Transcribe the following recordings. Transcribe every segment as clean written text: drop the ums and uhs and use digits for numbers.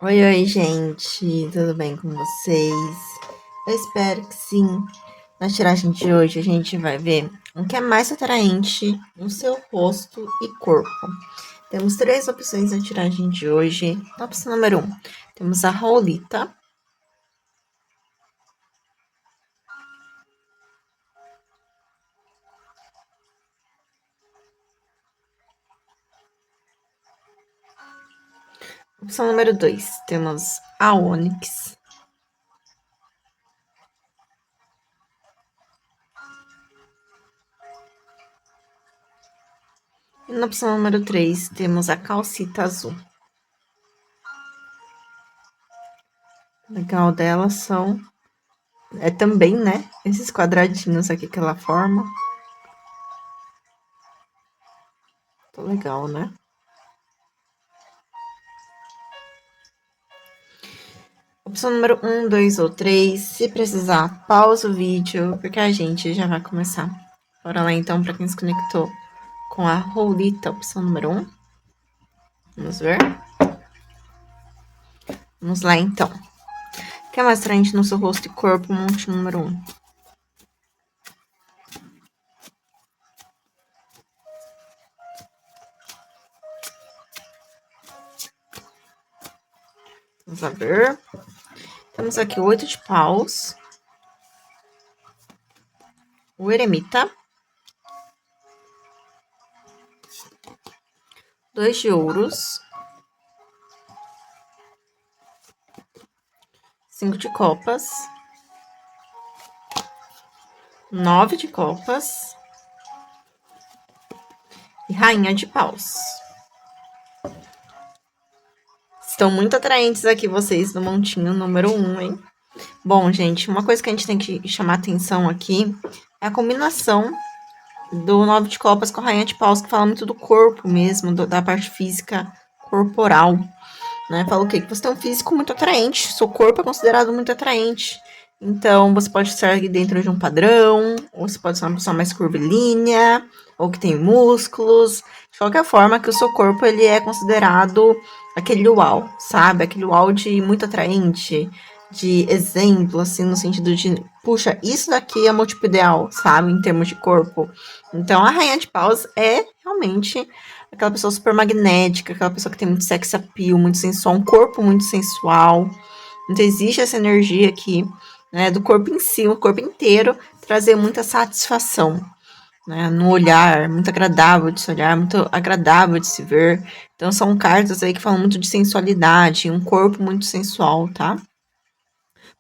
Oi, oi, gente, tudo bem com vocês? Eu espero que sim. Na tiragem de hoje, a gente vai ver o que é mais atraente no seu rosto e corpo. Temos três opções na tiragem de hoje. Na opção número 1, temos a Raulita. Opção número 2, temos a Onyx. E na opção número 3, temos a Calcita Azul. O legal dela são também, né, esses quadradinhos aqui que ela forma. Tô legal, né? Opção número 1, 2 ou 3. Se precisar, pausa o vídeo, porque a gente já vai começar. Bora lá então, para quem se conectou com a Rolita, opção número 1. Vamos ver. Vamos lá então. O que é mais atraente no seu rosto e corpo, monte número 1? Vamos lá ver. Temos aqui o 8 de paus, o eremita, 2 de ouros, 5 de copas, 9 de copas e rainha de paus. Estão muito atraentes aqui vocês no montinho número 1, hein? Bom, gente, uma coisa que a gente tem que chamar atenção aqui é a combinação do 9 de copas com a rainha de paus, que fala muito do corpo mesmo, da parte física corporal, né? Fala o quê? Que você tem um físico muito atraente, seu corpo é considerado muito atraente. Então, você pode estar dentro de um padrão, ou você pode ser uma pessoa mais curvilínea, ou que tem músculos. De qualquer forma, que o seu corpo ele é considerado aquele uau, sabe? Aquele uau de muito atraente, de exemplo, assim, no sentido de, puxa, isso daqui é meu tipo ideal, sabe? Em termos de corpo. Então, a rainha de paus é realmente aquela pessoa super magnética, aquela pessoa que tem muito sex appeal, muito sensual, um corpo muito sensual. Então, existe essa energia aqui, né, do corpo em si, o corpo inteiro, trazer muita satisfação, né, no olhar, muito agradável de se olhar, muito agradável de se ver. Então, são cartas aí que falam muito de sensualidade, um corpo muito sensual, tá?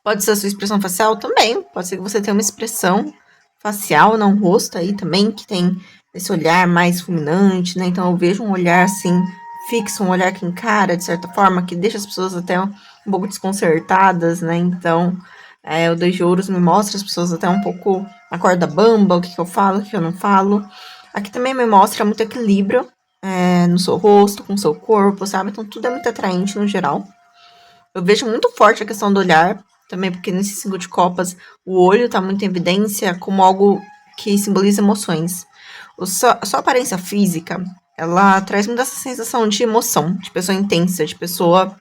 Pode ser a sua expressão facial também, pode ser que você tenha uma expressão facial, não rosto aí também, que tem esse olhar mais fulminante, né? Então, eu vejo um olhar assim, fixo, um olhar que encara, de certa forma, que deixa as pessoas até um pouco desconcertadas, né? Então, o Dois de Ouros me mostra as pessoas até um pouco na corda bamba, o que eu falo, o que eu não falo. Aqui também me mostra muito equilíbrio no seu rosto, com o seu corpo, sabe? Então, tudo é muito atraente no geral. Eu vejo muito forte a questão do olhar, também porque nesse 5 de copas o olho tá muito em evidência como algo que simboliza emoções. A sua aparência física, ela traz muito essa sensação de emoção, de pessoa intensa, de pessoa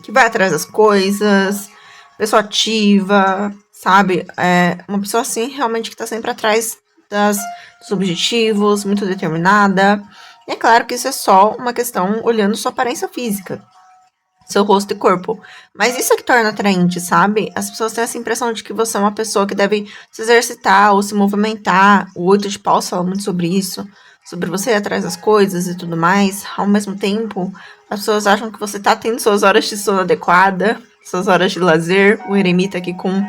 que vai atrás das coisas, pessoa ativa, sabe? É uma pessoa assim realmente que tá sempre atrás dos objetivos, muito determinada. E é claro que isso é só uma questão olhando sua aparência física, seu rosto e corpo. Mas isso é que torna atraente, sabe? As pessoas têm essa impressão de que você é uma pessoa que deve se exercitar ou se movimentar. O 8 de paus fala muito sobre isso, sobre você ir atrás das coisas e tudo mais. Ao mesmo tempo, as pessoas acham que você tá tendo suas horas de sono adequada, suas horas de lazer. O eremita aqui com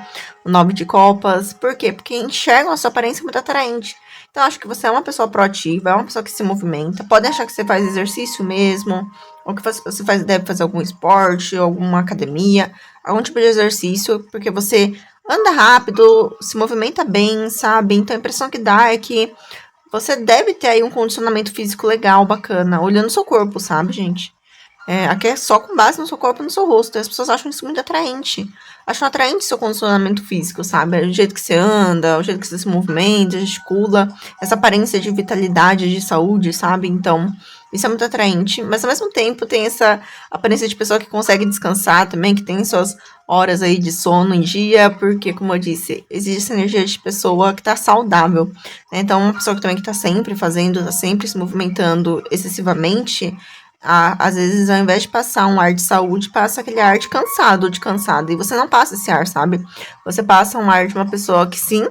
o 9 de copas. Por quê? Porque enxergam a sua aparência muito atraente. Então, acho que você é uma pessoa proativa, é uma pessoa que se movimenta. Podem achar que você faz exercício mesmo, ou que você deve fazer algum esporte, alguma academia, algum tipo de exercício, porque você anda rápido, se movimenta bem, sabe? Então, a impressão que dá é que você deve ter aí um condicionamento físico legal, bacana, olhando seu corpo, sabe, gente? Aqui é só com base no seu corpo e no seu rosto. E as pessoas acham isso muito atraente. Acham atraente seu condicionamento físico, sabe? O jeito que você anda, o jeito que você se movimenta, gesticula, essa aparência de vitalidade, de saúde, sabe? Então, isso é muito atraente. Mas ao mesmo tempo tem essa aparência de pessoa que consegue descansar também, que tem suas horas aí de sono em dia, porque, como eu disse, existe essa energia de pessoa que tá saudável, né? Então, uma pessoa que também que tá sempre fazendo, tá sempre se movimentando excessivamente, às vezes, ao invés de passar um ar de saúde, passa aquele ar de cansado, de cansada. E você não passa esse ar, sabe? Você passa um ar de uma pessoa que sim,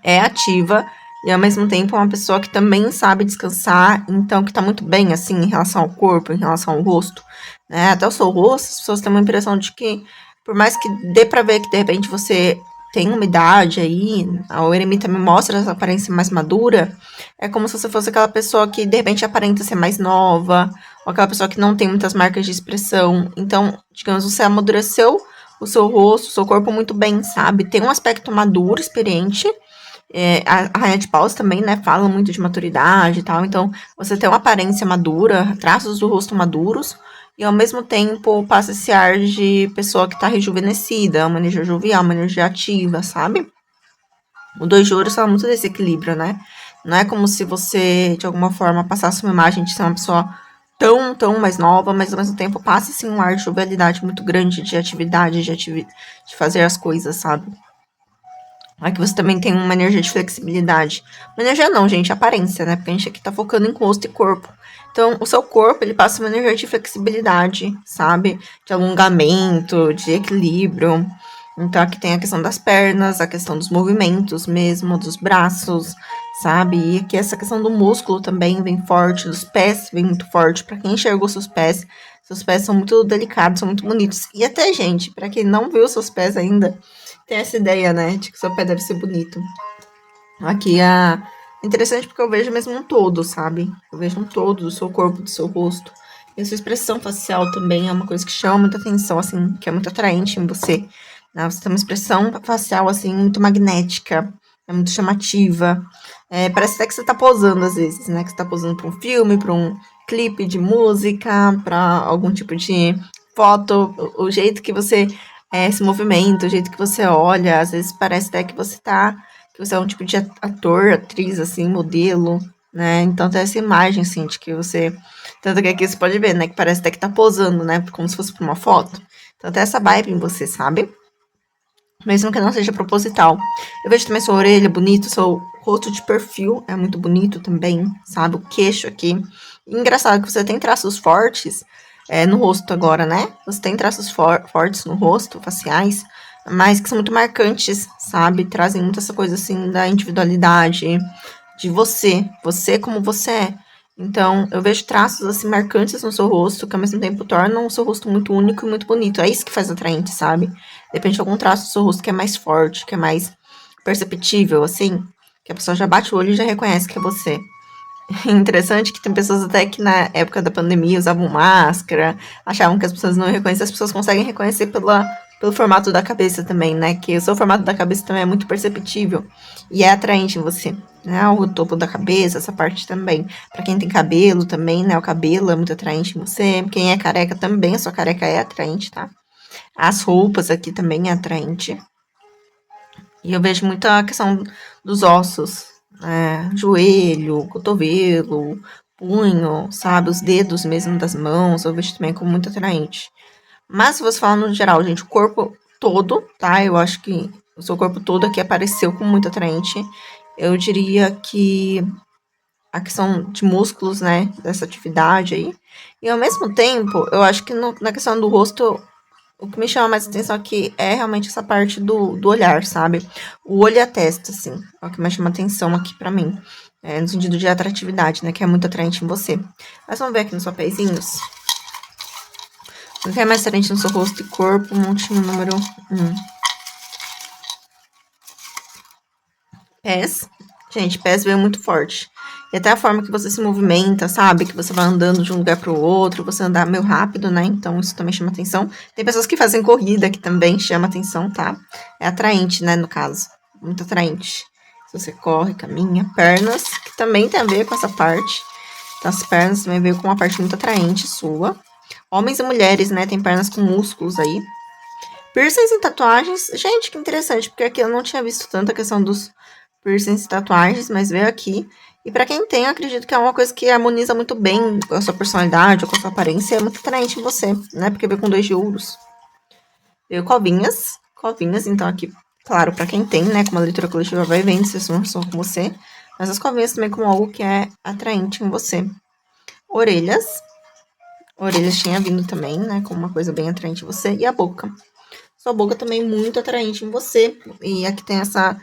é ativa e ao mesmo tempo é uma pessoa que também sabe descansar, então que tá muito bem, assim, em relação ao corpo, em relação ao rosto, né? Até o seu rosto, as pessoas têm uma impressão de que, por mais que dê pra ver que de repente você tem uma idade aí, a eremita me mostra essa aparência mais madura, é como se você fosse aquela pessoa que de repente aparenta ser mais nova, ou aquela pessoa que não tem muitas marcas de expressão. Então, digamos, você amadureceu o seu rosto, o seu corpo muito bem, sabe? Tem um aspecto maduro, experiente, a Rainha de Paus também, né, fala muito de maturidade e tal, então você tem uma aparência madura, traços do rosto maduros, e ao mesmo tempo passa esse ar de pessoa que tá rejuvenescida, uma energia jovial, uma energia ativa, sabe? O dois de ouros fala muito desse equilíbrio, né? Não é como se você, de alguma forma, passasse uma imagem de ser uma pessoa tão mais nova, mas ao mesmo tempo passa, assim, um ar de jovialidade muito grande, de atividade, de fazer as coisas, sabe? Aqui você também tem uma energia de flexibilidade. Uma energia não, gente, aparência, né? Porque a gente aqui tá focando em rosto e corpo. Então, o seu corpo, ele passa uma energia de flexibilidade, sabe? De alongamento, de equilíbrio. Então, aqui tem a questão das pernas, a questão dos movimentos mesmo, dos braços, sabe? E aqui essa questão do músculo também vem forte, dos pés vem muito forte. Para quem enxergou seus pés são muito delicados, são muito bonitos. E até, gente, para quem não viu seus pés ainda, tem essa ideia, né, de que seu pé deve ser bonito. Aqui é interessante porque eu vejo mesmo um todo, sabe? Eu vejo um todo do seu corpo, do seu rosto. E a sua expressão facial também é uma coisa que chama muita atenção, assim, que é muito atraente em você. Né? Você tem uma expressão facial, assim, muito magnética, é muito chamativa. Parece até que você tá posando às vezes, né? Que você tá posando pra um filme, pra um clipe de música, pra algum tipo de foto. O jeito que você se movimenta, o jeito que você olha, às vezes parece até que você é um tipo de ator, atriz, assim, modelo, né? Então tem essa imagem, assim, de que você. Tanto que aqui você pode ver, né? Que parece até que tá posando, né? Como se fosse pra uma foto. Então tem essa vibe em você, sabe? Mesmo que não seja proposital. Eu vejo também sua orelha bonita, seu rosto de perfil é muito bonito também, sabe? O queixo aqui. E engraçado que você tem traços fortes no rosto agora, né? Você tem traços fortes no rosto, faciais, mas que são muito marcantes, sabe? Trazem muito essa coisa assim da individualidade, de você como você é. Então, eu vejo traços assim marcantes no seu rosto, que ao mesmo tempo tornam o seu rosto muito único e muito bonito. É isso que faz atraente, sabe? Depende de algum traço do seu rosto que é mais forte, que é mais perceptível, assim, que a pessoa já bate o olho e já reconhece que é você. É interessante que tem pessoas até que na época da pandemia usavam máscara, achavam que as pessoas não reconheciam, as pessoas conseguem reconhecer pelo formato da cabeça também, né? Que o seu formato da cabeça também é muito perceptível e é atraente em você, né? O topo da cabeça, essa parte também. Pra quem tem cabelo também, né? O cabelo é muito atraente em você. Quem é careca também, a sua careca é atraente, tá? As roupas aqui também é atraente. E eu vejo muita questão dos ossos, joelho, cotovelo, punho, sabe? Os dedos mesmo das mãos, eu vejo também como muito atraente. Mas se você falar no geral, gente, o corpo todo, tá? Eu acho que o seu corpo todo aqui apareceu como muito atraente. Eu diria que a questão de músculos, né? Dessa atividade aí. E ao mesmo tempo, eu acho que na questão do rosto, o que me chama mais atenção aqui é realmente essa parte do olhar, sabe? O olho e a testa, assim, é o que mais chama atenção aqui pra mim. No sentido de atratividade, né? Que é muito atraente em você. Mas vamos ver aqui nos papeizinhos. O que é mais atraente no seu rosto e corpo? Montinho número 1. Pés. Gente, pés veio muito forte. E até a forma que você se movimenta, sabe? Que você vai andando de um lugar para o outro, você andar meio rápido, né? Então isso também chama atenção. Tem pessoas que fazem corrida que também chama atenção, tá? É atraente, né? No caso. Muito atraente. Se você corre, caminha. Pernas, que também tem a ver com essa parte. Então as pernas também veio com uma parte muito atraente sua. Homens e mulheres, né? Tem pernas com músculos aí. Piercings e tatuagens. Gente, que interessante, porque aqui eu não tinha visto tanta questão dos piercings e tatuagens, mas veio aqui. E pra quem tem, eu acredito que é uma coisa que harmoniza muito bem com a sua personalidade ou com a sua aparência. É muito atraente em você, né? Porque veio com 2 de ouros. Veio covinhas. Covinhas, então aqui, claro, pra quem tem, né? Com uma leitura coletiva vai vendo se não são com você. Mas as covinhas também com algo que é atraente em você. Orelhas. Orelhas tinha vindo também, né? Com uma coisa bem atraente em você. E a boca. Sua boca também muito atraente em você. E aqui tem essa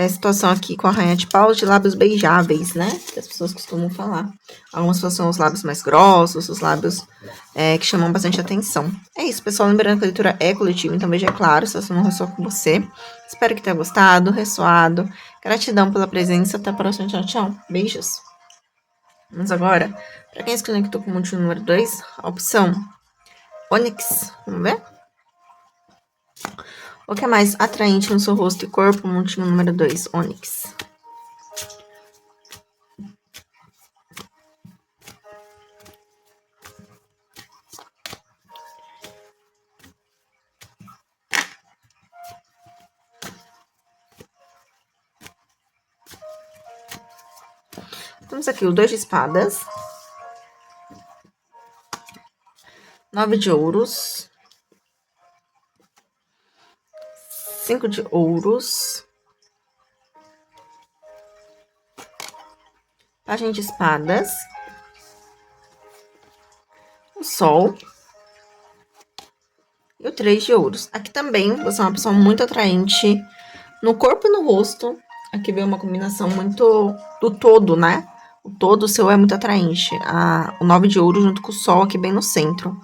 situação aqui com a rainha de paus de lábios beijáveis, né? Que as pessoas costumam falar. Algumas pessoas são os lábios mais grossos, os lábios que chamam bastante atenção. É isso, pessoal. Lembrando que a leitura é coletiva, então veja claro se essa não ressoa com você. Espero que tenha gostado, ressoado. Gratidão pela presença. Até a próxima. Tchau, tchau. Beijos. Vamos agora, para quem escolheu que estou com o montinho número 2, a opção Onyx. Vamos ver? O que é mais atraente no seu rosto e corpo? Montinho número 2, Onyx. Temos aqui o 2 de espadas. 9 de ouros. 5 de ouros. Pajem de espadas. O sol. E o 3 de ouros. Aqui também você é uma pessoa muito atraente no corpo e no rosto. Aqui vem uma combinação muito do todo, né? O todo seu é muito atraente. O 9 de ouros junto com o sol aqui bem no centro.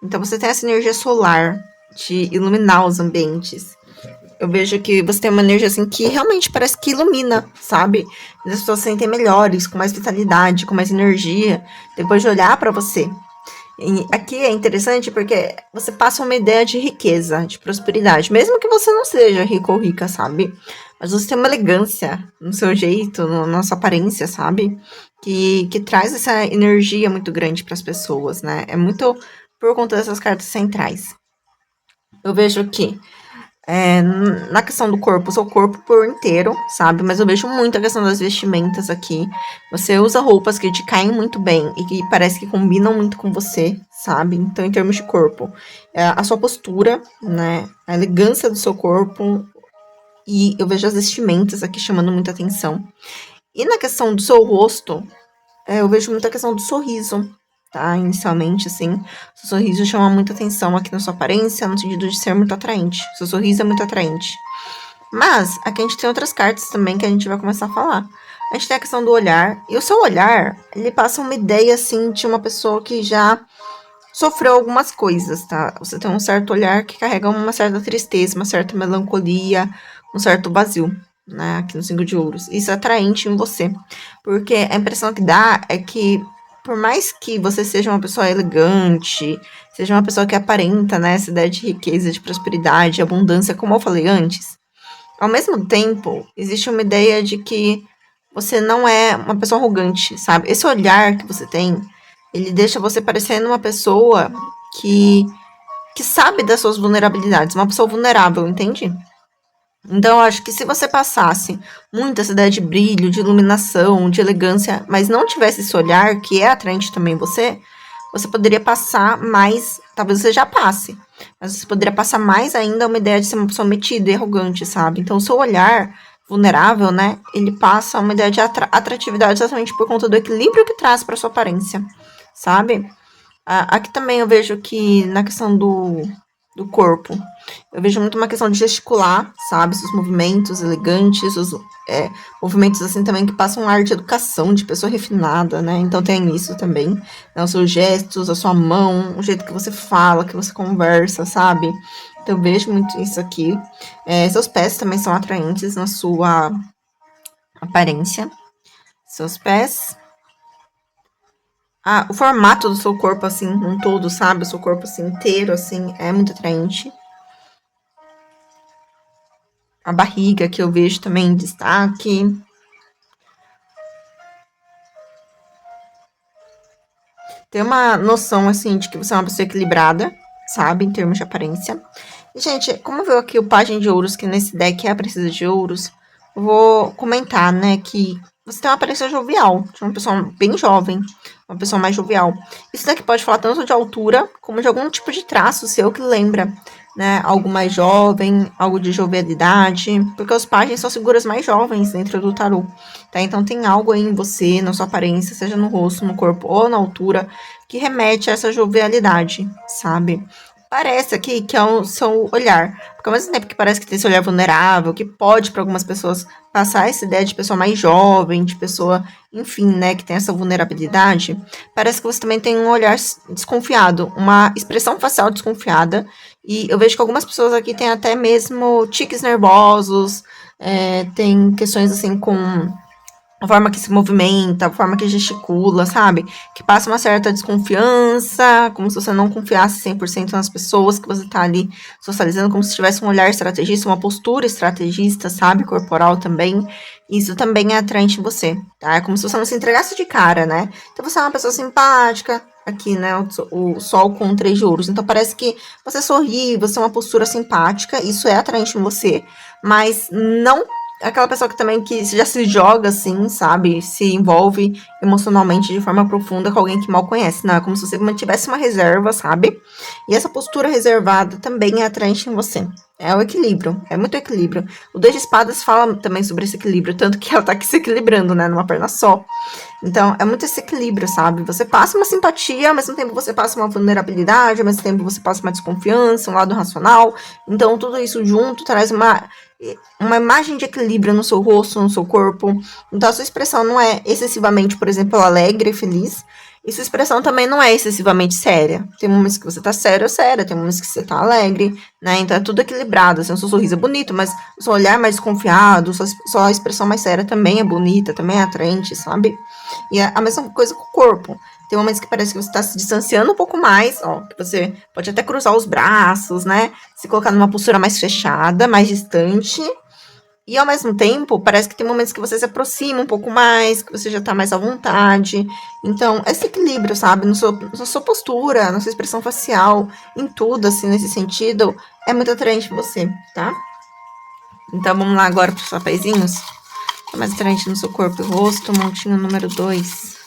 Então você tem essa energia solar de iluminar os ambientes. Eu vejo que você tem uma energia assim que realmente parece que ilumina, sabe? As pessoas se sentem melhores, com mais vitalidade, com mais energia, depois de olhar para você. E aqui é interessante porque você passa uma ideia de riqueza, de prosperidade, mesmo que você não seja rico ou rica, sabe? Mas você tem uma elegância no seu jeito, na sua aparência, sabe? Que traz essa energia muito grande para as pessoas, né? É muito por conta dessas cartas centrais. Eu vejo que na questão do corpo, o seu corpo por inteiro, sabe? Mas eu vejo muito a questão das vestimentas aqui. Você usa roupas que te caem muito bem e que parece que combinam muito com você, sabe? Então, em termos de corpo, a sua postura, né? A elegância do seu corpo. E eu vejo as vestimentas aqui chamando muita atenção. E na questão do seu rosto, eu vejo muita questão do sorriso, tá? Inicialmente, assim, seu sorriso chama muita atenção aqui na sua aparência, no sentido de ser muito atraente. Seu sorriso é muito atraente. Mas, aqui a gente tem outras cartas também que a gente vai começar a falar. A gente tem a questão do olhar. E o seu olhar, ele passa uma ideia, assim, de uma pessoa que já sofreu algumas coisas, tá? Você tem um certo olhar que carrega uma certa tristeza, uma certa melancolia, um certo vazio, né? Aqui no 5 de ouros. Isso é atraente em você. Porque a impressão que dá é que, por mais que você seja uma pessoa elegante, seja uma pessoa que aparenta, né? Essa ideia de riqueza, de prosperidade, de abundância, como eu falei antes, ao mesmo tempo, existe uma ideia de que você não é uma pessoa arrogante, sabe? Esse olhar que você tem, ele deixa você parecendo uma pessoa que, que sabe das suas vulnerabilidades, uma pessoa vulnerável, entende? Então, eu acho que se você passasse muito essa ideia de brilho, de iluminação, de elegância, mas não tivesse esse olhar, que é atraente também em você, você poderia passar mais, talvez você já passe, mas você poderia passar mais ainda uma ideia de ser uma pessoa metida e arrogante, sabe? Então, o seu olhar vulnerável, né, ele passa uma ideia de atratividade exatamente por conta do equilíbrio que traz para sua aparência, sabe? Aqui também eu vejo que na questão do corpo, eu vejo muito uma questão de gesticular, sabe? Os movimentos elegantes, os movimentos assim também que passam um ar de educação, de pessoa refinada, né? Então tem isso também, né? Os seus gestos, a sua mão, o jeito que você fala, que você conversa, sabe? Então eu vejo muito isso aqui. Seus pés também são atraentes na sua aparência. Seus pés. O formato do seu corpo, assim, um todo, sabe? O seu corpo, assim, inteiro, assim, é muito atraente. A barriga, que eu vejo também em destaque. ter uma noção, assim, de que você é uma pessoa equilibrada, sabe? Em termos de aparência. E, gente, como viu aqui o Pajem de Ouros, que nesse deck é a Princesa de Ouros, eu vou comentar, né, que você tem uma aparência jovial, de uma pessoa bem jovem, uma pessoa mais jovial. Isso daqui pode falar tanto de altura, como de algum tipo de traço seu que lembra, né, algo mais jovem, algo de jovialidade, porque os pajens são figuras mais jovens dentro do tarô, tá? Então tem algo aí em você, na sua aparência, seja no rosto, no corpo ou na altura, que remete a essa jovialidade, sabe? Parece aqui que é o seu olhar. Porque ao mesmo tempo que parece que tem esse olhar vulnerável, que pode para algumas pessoas passar essa ideia de pessoa mais jovem, de pessoa, enfim, né, que tem essa vulnerabilidade, parece que você também tem um olhar desconfiado, uma expressão facial desconfiada. E eu vejo que algumas pessoas aqui têm até mesmo tiques nervosos, tem questões assim com a forma que se movimenta, a forma que gesticula, sabe? Que passa uma certa desconfiança, como se você não confiasse 100% nas pessoas que você tá ali socializando, como se tivesse um olhar estrategista, uma postura estrategista, sabe? Corporal também. Isso também é atraente em você, tá? É como se você não se entregasse de cara, né? Então você é uma pessoa simpática, aqui, né, o sol com 3 de ouros. Então parece que você sorri, você é uma postura simpática, isso é atraente em você, mas não aquela pessoa que também que já se joga assim, sabe? Se envolve emocionalmente de forma profunda com alguém que mal conhece. Não, é como se você mantivesse uma reserva, sabe? E essa postura reservada também é atraente em você. É o equilíbrio, é muito equilíbrio. O 2 de espadas fala também sobre esse equilíbrio, tanto que ela tá aqui se equilibrando, né, numa perna só. Então, é muito esse equilíbrio, sabe? Você passa uma simpatia, ao mesmo tempo você passa uma vulnerabilidade, ao mesmo tempo você passa uma desconfiança, um lado racional. Então, tudo isso junto traz uma imagem de equilíbrio no seu rosto, no seu corpo. Então, a sua expressão não é excessivamente, por exemplo, alegre e feliz. E sua expressão também não é excessivamente séria. Tem momentos que você tá sério ou séria, tem momentos que você tá alegre, né? Então é tudo equilibrado. Assim, o seu sorriso é bonito, mas o seu olhar é mais desconfiado, sua expressão mais séria também é bonita, também é atraente, sabe? E é a mesma coisa com o corpo. Tem momentos que parece que você está se distanciando um pouco mais, ó, que você pode até cruzar os braços, né? Se colocar numa postura mais fechada, mais distante. E ao mesmo tempo, parece que tem momentos que você se aproxima um pouco mais, que você já tá mais à vontade. Então, esse equilíbrio, sabe, na sua postura, na sua expressão facial, em tudo, assim, nesse sentido, é muito atraente pra você, tá? Então, vamos lá agora pros papeizinhos. Que é mais atraente no seu corpo e rosto, montinho número 2.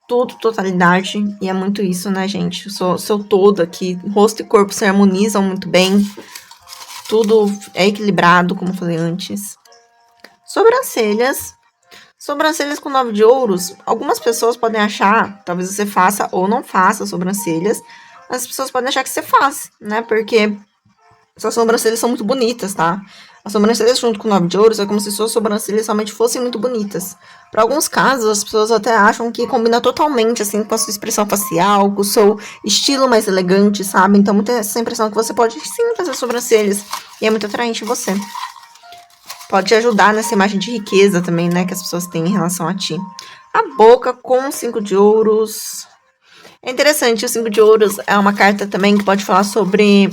Tudo totalidade, e é muito isso, né, gente? O seu todo aqui, rosto e corpo se harmonizam muito bem. Tudo é equilibrado, como eu falei antes. Sobrancelhas. Sobrancelhas com 9 de ouros. Algumas pessoas podem achar, talvez você faça ou não faça sobrancelhas, mas as pessoas podem achar que você faz, né? Porque suas sobrancelhas são muito bonitas, tá? As sobrancelhas junto com 9 de ouros é como se suas sobrancelhas realmente fossem muito bonitas. Para alguns casos, as pessoas até acham que combina totalmente, assim, com a sua expressão facial, com o seu estilo mais elegante, sabe? Então, muita essa impressão que você pode, sim, fazer sobrancelhas. E é muito atraente em você. Pode ajudar nessa imagem de riqueza também, né? Que as pessoas têm em relação a ti. A boca com 5 de ouros. É interessante, o 5 de ouros é uma carta também que pode falar sobre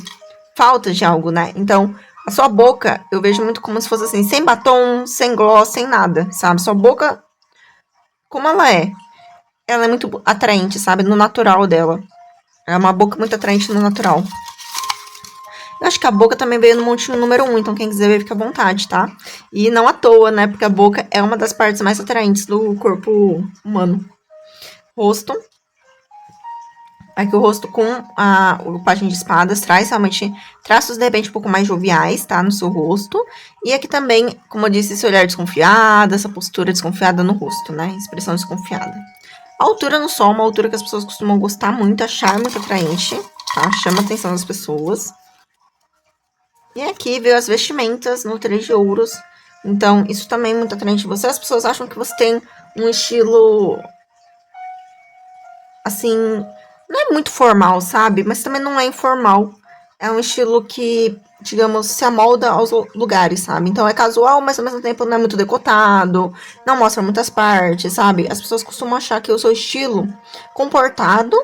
falta de algo, né? Então, a sua boca, eu vejo muito como se fosse assim, sem batom, sem gloss, sem nada, sabe? Sua boca, como ela é muito atraente, sabe? No natural dela. É uma boca muito atraente no natural. Eu acho que a boca também veio no montinho número 1, então quem quiser ver, fica à vontade, tá? E não à toa, né? Porque a boca é uma das partes mais atraentes do corpo humano. Rosto. Aqui o rosto com o pajem de espadas traz realmente traços de repente um pouco mais joviais, tá? No seu rosto. E aqui também, como eu disse, esse olhar desconfiado, essa postura desconfiada no rosto, né? Expressão desconfiada. A altura no sol, uma altura que as pessoas costumam gostar muito, achar muito atraente, tá? Chama a atenção das pessoas. E aqui veio as vestimentas no 3 de ouros. Então, isso também é muito atraente em você. As pessoas acham que você tem um estilo, assim, não é muito formal, sabe? Mas também não é informal. É um estilo que, digamos, se amolda aos lugares, sabe? Então é casual, mas ao mesmo tempo não é muito decotado, não mostra muitas partes, sabe? As pessoas costumam achar que o seu estilo comportado,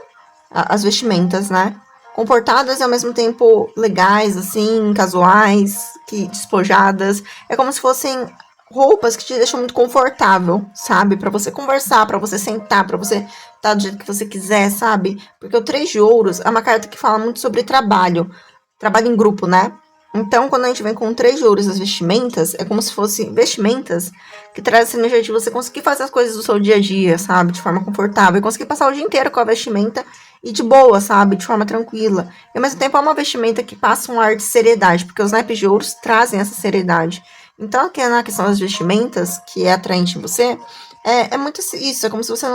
as vestimentas, né? Comportadas e ao mesmo tempo legais, assim, casuais, que despojadas. É como se fossem roupas que te deixam muito confortável, sabe? Pra você conversar, pra você sentar, pra você estar do jeito que você quiser, sabe? Porque o Três de Ouros é uma carta que fala muito sobre trabalho, trabalho em grupo, né? Então, quando a gente vem com o Três de Ouros as vestimentas, é como se fossem vestimentas que trazem essa energia de você conseguir fazer as coisas do seu dia a dia, sabe? De forma confortável. E conseguir passar o dia inteiro com a vestimenta e de boa, sabe? De forma tranquila. E ao mesmo tempo é uma vestimenta que passa um ar de seriedade, porque os naipes de ouros trazem essa seriedade. Então, aqui na questão das vestimentas, que é atraente em você, é muito isso. É como se você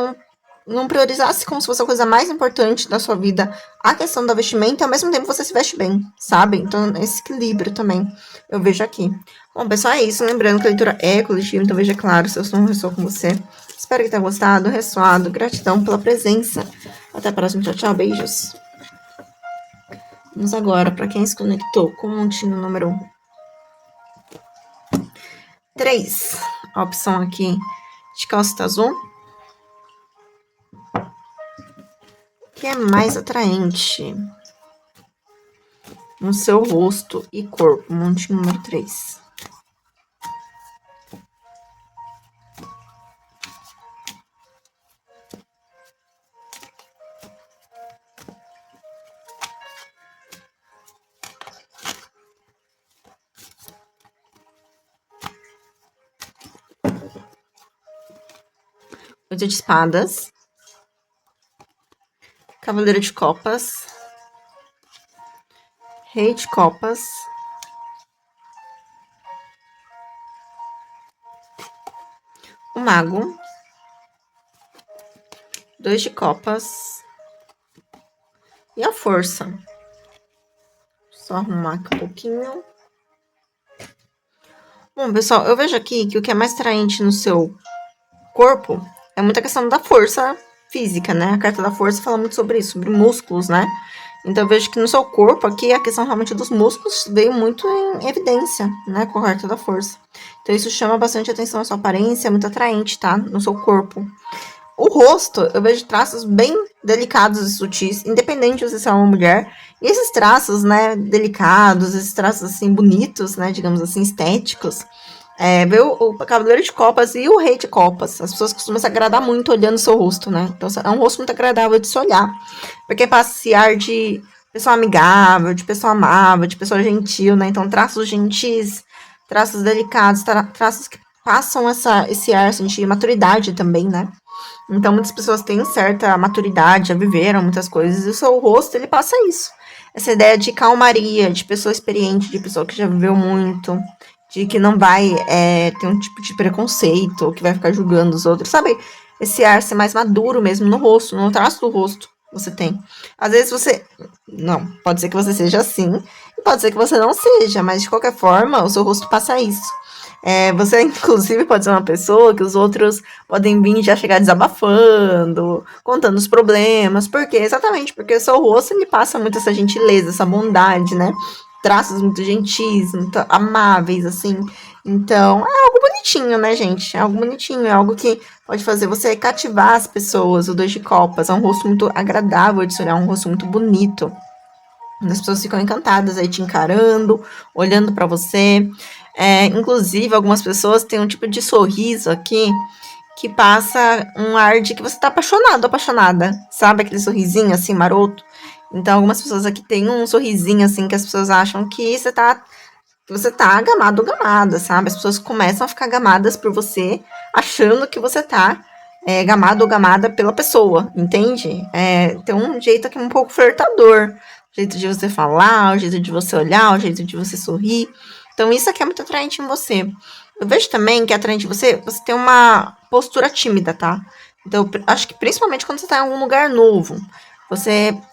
não priorizasse como se fosse a coisa mais importante da sua vida a questão da vestimenta, e ao mesmo tempo você se veste bem, sabe? Então, esse equilíbrio também eu vejo aqui. Bom, pessoal, é isso. Lembrando que a leitura é coletiva, então veja claro se eu não ressoou com você. Espero que tenha gostado, ressoado. Gratidão pela presença. Até a próxima. Tchau, tchau. Beijos. Vamos agora para quem se conectou com o montinho número 3. A opção aqui de calça azul. Que é mais atraente no seu rosto e corpo. Montinho número 3. Oito de espadas. Cavaleiro de copas. Rei de copas. O mago. Dois de copas. E a força. Só arrumar aqui um pouquinho. Bom, pessoal, eu vejo aqui que o que é mais atraente no seu corpo é muita questão da força física, né? A carta da força fala muito sobre isso, sobre músculos, né? Então eu vejo que no seu corpo aqui a questão realmente dos músculos veio muito em evidência, né? Com a carta da força. Então isso chama bastante atenção à sua aparência, é muito atraente, tá? No seu corpo. O rosto, eu vejo traços bem delicados e sutis, independente de você ser uma mulher. E esses traços, né, delicados, esses traços, assim, bonitos, né, digamos assim, estéticos, vê o Cavaleiro de Copas e o Rei de Copas. As pessoas costumam se agradar muito olhando o seu rosto, né? Então, é um rosto muito agradável de se olhar. Porque passa esse ar de pessoa amigável, de pessoa amável, de pessoa gentil, né? Então, traços gentis, traços delicados, traços que passam esse ar assim, de maturidade também, né? Então, muitas pessoas têm certa maturidade, já viveram muitas coisas, e o seu rosto, ele passa isso. Essa ideia de calmaria, de pessoa experiente, de pessoa que já viveu muito, de que não vai ter um tipo de preconceito, ou que vai ficar julgando os outros, sabe? Esse ar ser mais maduro mesmo no rosto, no traço do rosto você tem. Às vezes você. Não, pode ser que você seja assim, e pode ser que você não seja, mas de qualquer forma, o seu rosto passa isso. Você, inclusive, pode ser uma pessoa que os outros podem vir já chegar desabafando, contando os problemas. Por quê? Exatamente porque o seu rosto ele passa muito essa gentileza, essa bondade, né? Traços muito gentis, muito amáveis, assim. Então, é algo bonitinho, né, gente? É algo bonitinho, é algo que pode fazer você cativar as pessoas. O Dois de Copas é um rosto muito agradável de se olhar, um rosto muito bonito. As pessoas ficam encantadas aí te encarando, olhando para você. Inclusive, algumas pessoas têm um tipo de sorriso aqui que passa um ar de que você tá apaixonado, apaixonada. Sabe aquele sorrisinho assim, maroto? Então, algumas pessoas aqui têm um sorrisinho assim que as pessoas acham que você tá gamado ou gamada, sabe? As pessoas começam a ficar gamadas por você, achando que você tá gamado ou gamada pela pessoa, entende? Tem um jeito aqui um pouco flertador. O jeito de você falar, o jeito de você olhar, o jeito de você sorrir. Então, isso aqui é muito atraente em você. Eu vejo também que é atraente em você, você tem uma postura tímida, tá? Então, acho que principalmente quando você tá em algum lugar novo.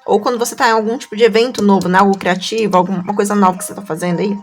Ou quando você tá em algum tipo de evento novo, né? Algo criativo, alguma coisa nova que você tá fazendo aí.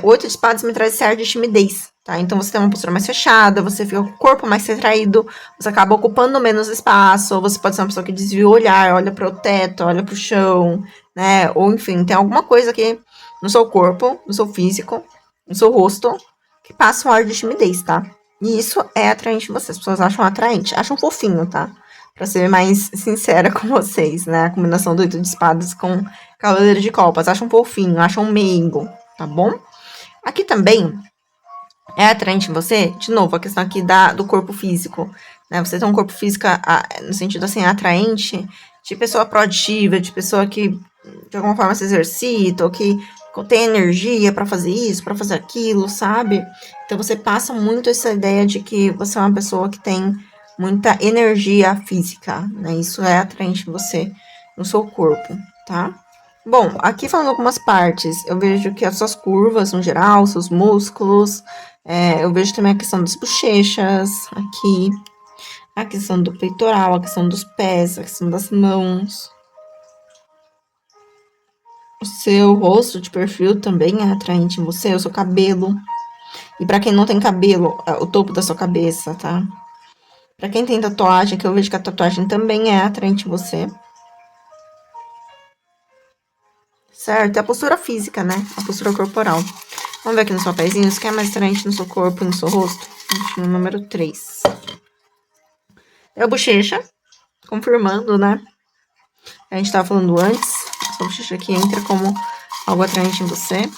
Oito de espadas me traz esse ar de timidez, tá? Então você tem uma postura mais fechada, você fica com o corpo mais retraído, você acaba ocupando menos espaço, ou você pode ser uma pessoa que desvia o olhar, olha para o teto, olha para o chão, né? Ou enfim, tem alguma coisa aqui no seu corpo, no seu físico, no seu rosto, que passa um ar de timidez, tá? E isso é atraente em você. As pessoas acham atraente, acham fofinho, tá? Pra ser mais sincera com vocês, né? A combinação do oito de espadas com cavaleiro de copas. Acham fofinho, acham meigo, tá bom? Aqui também é atraente em você? De novo, a questão aqui do corpo físico, né? Você tem um corpo físico, no sentido assim, atraente, de pessoa proativa, de pessoa que de alguma forma se exercita, ou que tem energia pra fazer isso, pra fazer aquilo, sabe? Então você passa muito essa ideia de que você é uma pessoa que tem muita energia física, né? Isso é atraente em você, no seu corpo, tá? Bom, aqui falando algumas partes, eu vejo que as suas curvas, no geral, seus músculos, eu vejo também a questão das bochechas, aqui, a questão do peitoral, a questão dos pés, a questão das mãos. O seu rosto de perfil também é atraente em você, o seu cabelo. E pra quem não tem cabelo, o topo da sua cabeça, tá? Pra quem tem tatuagem, que eu vejo que a tatuagem também é atraente em você. Certo? É a postura física, né? A postura corporal. Vamos ver aqui no seu pezinho, o que é mais atraente no seu corpo e no seu rosto? No número 3. É a bochecha, confirmando, né? A gente tava falando antes. Essa bochecha aqui entra como algo atraente em você.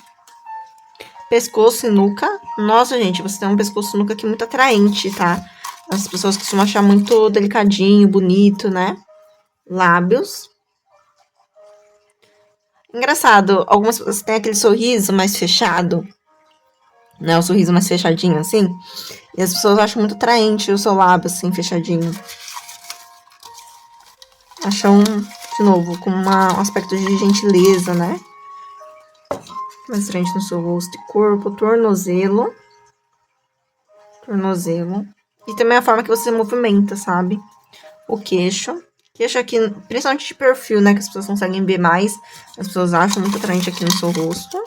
Pescoço e nuca. Nossa, gente, você tem um pescoço e nuca aqui muito atraente, tá? As pessoas costumam achar muito delicadinho, bonito, né? Lábios. Engraçado, algumas pessoas têm aquele sorriso mais fechado, né? O sorriso mais fechadinho, assim. E as pessoas acham muito atraente o seu lábio, assim, fechadinho. Acham, de novo, com um aspecto de gentileza, né? Mais atraente no seu rosto e corpo. Tornozelo. Tornozelo. E também a forma que você movimenta, sabe? O queixo. Queixo aqui, principalmente de perfil, né? Que as pessoas conseguem ver mais. As pessoas acham muito atraente aqui no seu rosto.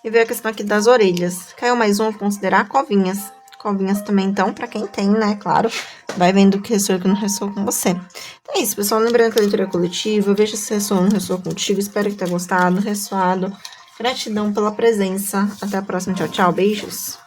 E veio a questão aqui das orelhas. Caiu mais um, vou considerar covinhas. Covinhas também, então, pra quem tem, né? Claro, vai vendo o que ressoa e o que não ressoa com você. Então é isso, pessoal. Lembrando que a leitura é coletiva. Veja se ressoa ou não ressoa contigo. Espero que tenha gostado, ressoado. Gratidão pela presença. Até a próxima. Tchau, tchau. Beijos.